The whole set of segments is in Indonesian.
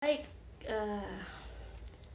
Baik, eh,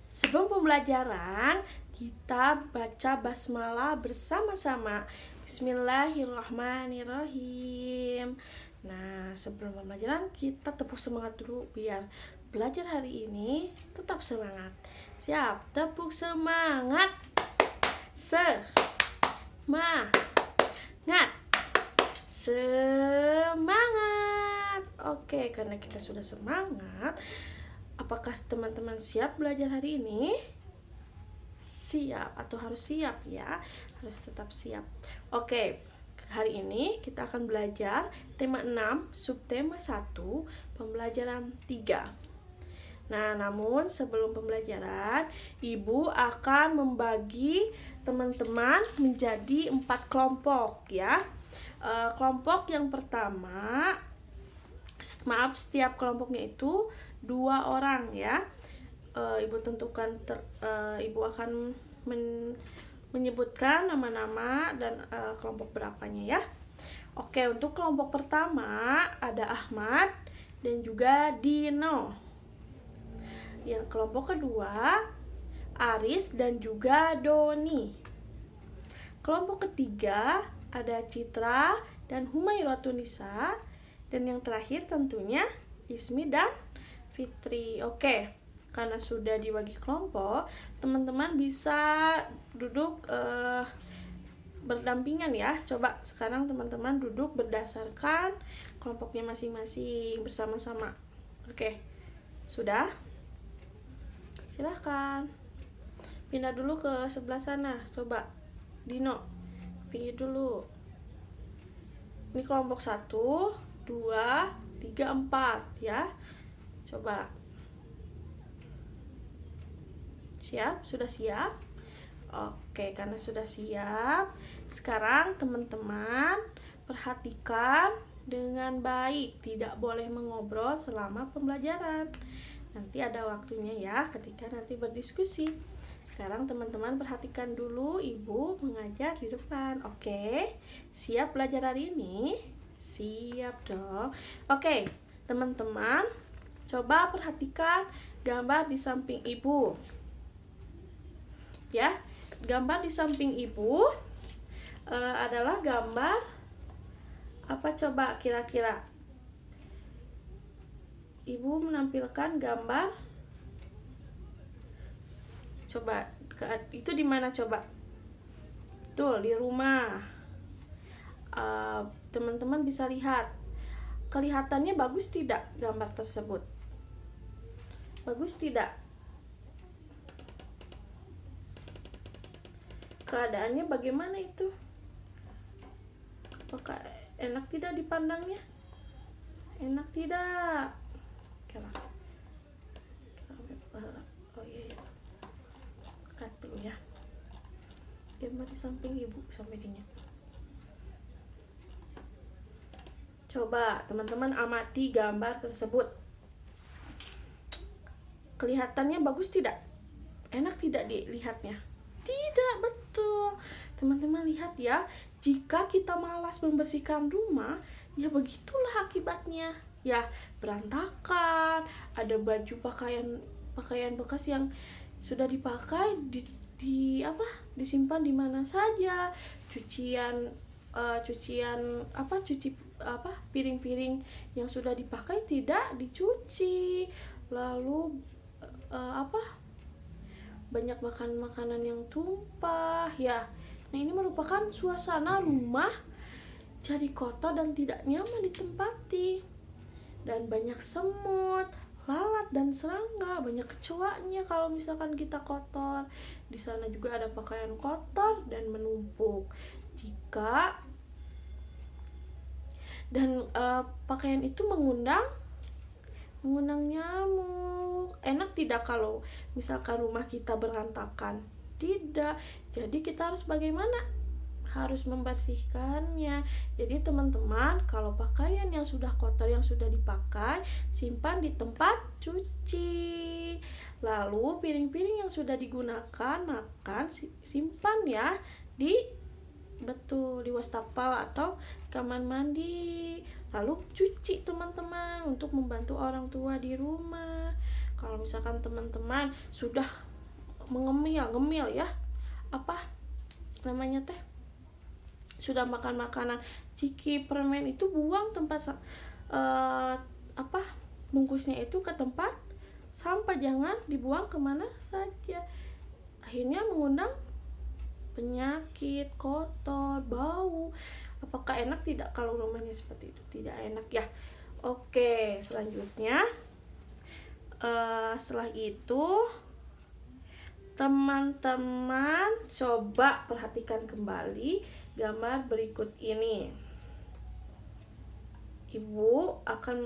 sebelum pembelajaran kita baca basmalah bersama-sama. Bismillahirrahmanirrahim. Nah, sebelum pembelajaran kita tepuk semangat dulu biar belajar hari ini tetap semangat. Siap, tepuk semangat. Semangat. Oke, karena kita sudah semangat, apakah teman-teman siap belajar hari ini? Siap atau harus siap ya? Harus tetap siap. Oke, hari ini kita akan belajar tema 6, subtema 1, pembelajaran 3. Nah, namun sebelum pembelajaran, Ibu akan membagi teman-teman menjadi 4 kelompok ya. Kelompok yang pertama, setiap kelompoknya itu 2 orang ya. Ibu tentukan Ibu akan menyebutkan nama-nama dan kelompok berapanya ya. Oke, untuk kelompok pertama ada Ahmad dan juga Dino. Yang kelompok kedua Aris dan juga Doni. Kelompok ketiga ada Citra dan Humairotunisa. Dan yang terakhir tentunya Ismi dan Fitri. Oke, karena sudah dibagi kelompok, teman-teman bisa duduk berdampingan ya. Coba sekarang teman-teman duduk berdasarkan kelompoknya masing-masing bersama-sama. Oke, sudah? Silahkan pindah dulu ke sebelah sana. Coba Dino, pinggir dulu. Ini kelompok 1, 2, 3, 4 ya. Coba. Siap? Sudah siap? Oke, karena sudah siap, sekarang teman-teman perhatikan dengan baik. Tidak boleh mengobrol selama pembelajaran. Nanti ada waktunya ya ketika nanti berdiskusi. Sekarang teman-teman perhatikan dulu Ibu mengajar di depan. Oke, siap belajar hari ini? Siap dong. Oke, teman-teman coba perhatikan gambar di samping Ibu. Ya, gambar di samping Ibu adalah gambar apa coba kira-kira? Ibu menampilkan gambar. Coba, itu di mana coba? Betul, di rumah. Teman-teman bisa lihat. Kelihatannya bagus tidak gambar tersebut? Bagus tidak? Keadaannya bagaimana itu? Apakah enak tidak dipandangnya? Enak tidak? Oh iya. Cut dulu ya. Gambar di samping Ibu sampai dinya. Coba teman-teman amati gambar tersebut. Kelihatannya bagus tidak? Enak tidak dilihatnya? Tidak, betul. Teman-teman lihat ya, jika kita malas membersihkan rumah, ya begitulah akibatnya. Ya, berantakan, ada baju pakaian bekas yang sudah dipakai disimpan di mana saja. Piring-piring yang sudah dipakai tidak dicuci. Lalu banyak makanan yang tumpah ya. Nah, ini merupakan suasana rumah jadi kotor dan tidak nyaman ditempati. Dan banyak semut, lalat dan serangga, banyak kecoaknya kalau misalkan kita kotor. Di sana juga ada pakaian kotor dan menumpuk. Pakaian itu mengundang nyamuk. Enak tidak kalau misalkan rumah kita berantakan? Tidak. Jadi kita harus bagaimana? Harus membersihkannya. Jadi teman-teman, kalau pakaian yang sudah kotor yang sudah dipakai, simpan di tempat cuci. Lalu piring-piring yang sudah digunakan makan simpan ya di wastafel atau kamar mandi. Lalu cuci teman-teman untuk membantu orang tua di rumah. misalkan teman-teman sudah ngemil ya, apa namanya teh, sudah makan makanan ciki, permen, itu buang tempat bungkusnya itu ke tempat sampah, jangan dibuang kemana saja, akhirnya mengundang penyakit, kotor, bau. Apakah enak? Tidak kalau rumahnya seperti itu, tidak enak ya. Oke, selanjutnya setelah itu teman-teman coba perhatikan kembali gambar berikut ini. Ibu akan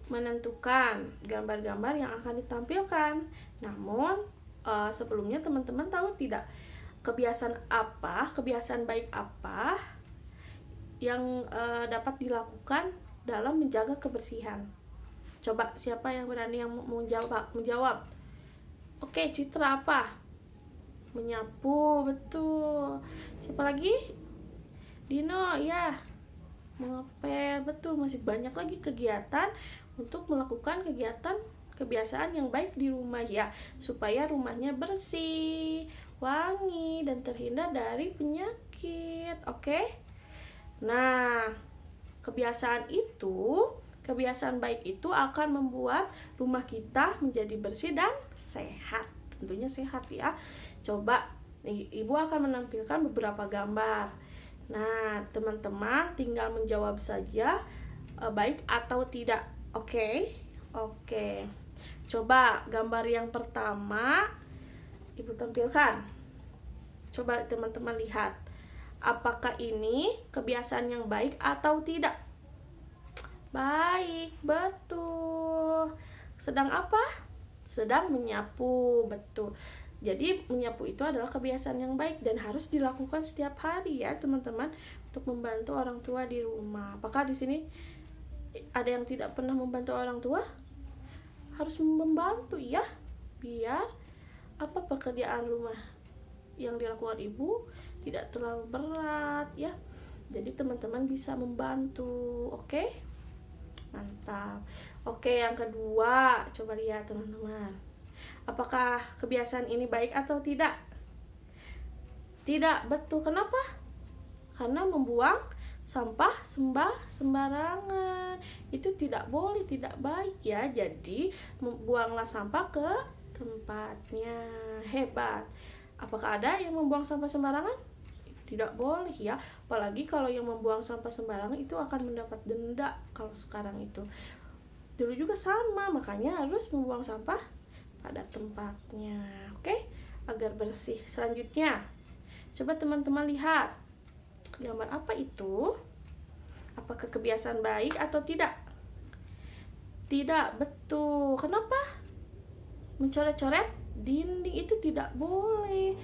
menentukan gambar-gambar yang akan ditampilkan. Namun sebelumnya teman-teman tahu tidak, kebiasaan baik apa yang dapat dilakukan dalam menjaga kebersihan? Coba siapa yang berani yang menjawab? Oke, Citra apa? Menyapu, betul. Siapa lagi? Dino, ya. Mengepel, betul. Masih banyak lagi kegiatan untuk melakukan kebiasaan yang baik di rumah ya, supaya rumahnya bersih, wangi, dan terhindar dari penyakit. Oke? Nah, kebiasaan baik itu akan membuat rumah kita menjadi bersih dan sehat. Tentunya sehat ya. Coba Ibu akan menampilkan beberapa gambar. Nah, teman-teman tinggal menjawab saja baik atau tidak. Oke? Coba gambar yang pertama Ibu tampilkan. Coba teman-teman lihat, apakah ini kebiasaan yang baik atau tidak? Baik, betul. Sedang apa? Sedang menyapu, betul. Jadi menyapu itu adalah kebiasaan yang baik dan harus dilakukan setiap hari ya teman-teman, untuk membantu orang tua di rumah. Apakah di sini ada yang tidak pernah membantu orang tua? Harus membantu ya, biar pekerjaan rumah yang dilakukan ibu tidak terlalu berat ya. Jadi teman-teman bisa membantu. Oke? Mantap. Oke, yang kedua, coba lihat teman-teman. Apakah kebiasaan ini baik atau tidak? Tidak, betul. Kenapa? Karena membuang sampah sembarangan. Itu tidak boleh, tidak baik ya. Jadi, buanglah sampah ke tempatnya. Hebat. Apakah ada yang membuang sampah sembarangan? Tidak boleh ya. Apalagi kalau yang membuang sampah sembarangan itu akan mendapat denda kalau sekarang itu. Dulu juga sama, makanya harus membuang sampah pada tempatnya. Oke? Agar bersih. Selanjutnya, coba teman-teman lihat. Gambar apa itu? Apakah kebiasaan baik atau tidak? Tidak, betul. Kenapa? Mencoret-coret dinding itu tidak boleh.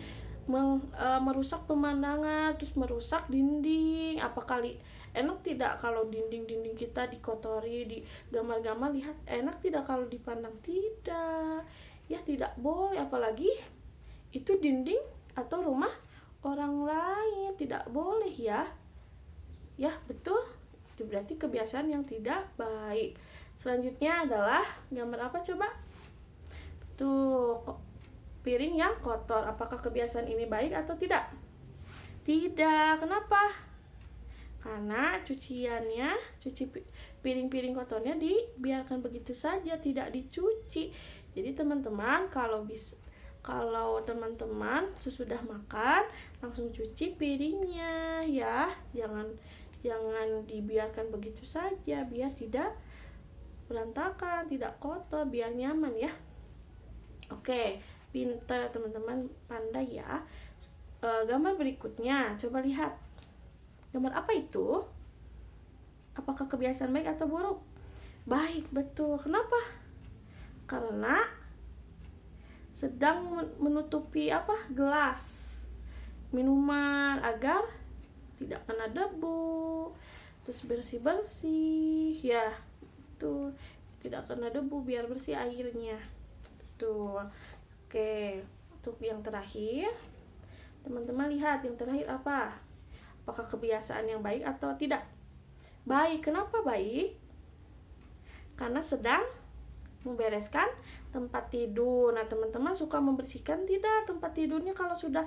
Merusak pemandangan, terus merusak dinding. Apakah enak tidak kalau dinding-dinding kita dikotori, di gambar-gambar? Lihat, enak tidak kalau dipandang? Tidak ya, tidak boleh. Apalagi itu dinding atau rumah orang lain, tidak boleh ya. Ya, betul. Itu berarti kebiasaan yang tidak baik. Selanjutnya adalah gambar apa coba? Tuh, piring yang kotor. Apakah kebiasaan ini baik atau tidak? Tidak. Kenapa? Karena cuci piring-piring kotornya dibiarkan begitu saja, tidak dicuci. Jadi teman-teman, kalau teman-teman sesudah makan langsung cuci piringnya ya. Jangan dibiarkan begitu saja, biar tidak berantakan, tidak kotor, biar nyaman ya. Oke, pintar teman-teman, pandai ya. Gambar berikutnya, coba lihat. Gambar apa itu? Apakah kebiasaan baik atau buruk? Baik, betul. Kenapa? Karena sedang menutupi gelas minuman agar tidak kena debu, terus bersih-bersih ya. Tuh, tidak kena debu, biar bersih airnya. Tuh. Oke, untuk yang terakhir, teman-teman lihat yang terakhir apa? Apakah kebiasaan yang baik atau tidak? Baik. Kenapa baik? Karena sedang membereskan tempat tidur. Nah, teman-teman suka membersihkan tidak tempat tidurnya kalau sudah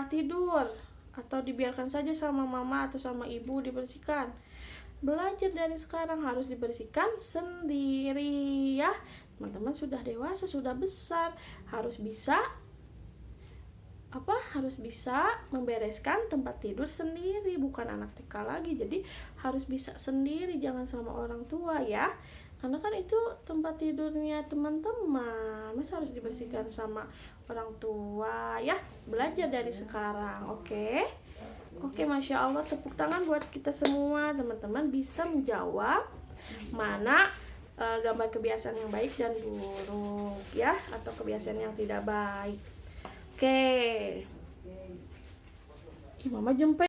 tidur, atau dibiarkan saja sama mama atau sama ibu dibersihkan? Belajar dari sekarang, harus dibersihkan sendiri ya. Teman-teman sudah dewasa, sudah besar, harus bisa membereskan tempat tidur sendiri, bukan anak TK lagi. Jadi harus bisa sendiri, jangan sama orang tua ya, karena kan itu tempat tidurnya teman-teman, masa harus dibersihkan sama orang tua ya. Belajar dari sekarang, oke? Oke, Masya Allah, tepuk tangan buat kita semua. Teman-teman bisa menjawab mana gambar kebiasaan yang baik dan buruk ya, atau kebiasaan yang tidak baik. Oke. Ih, Mama jempet.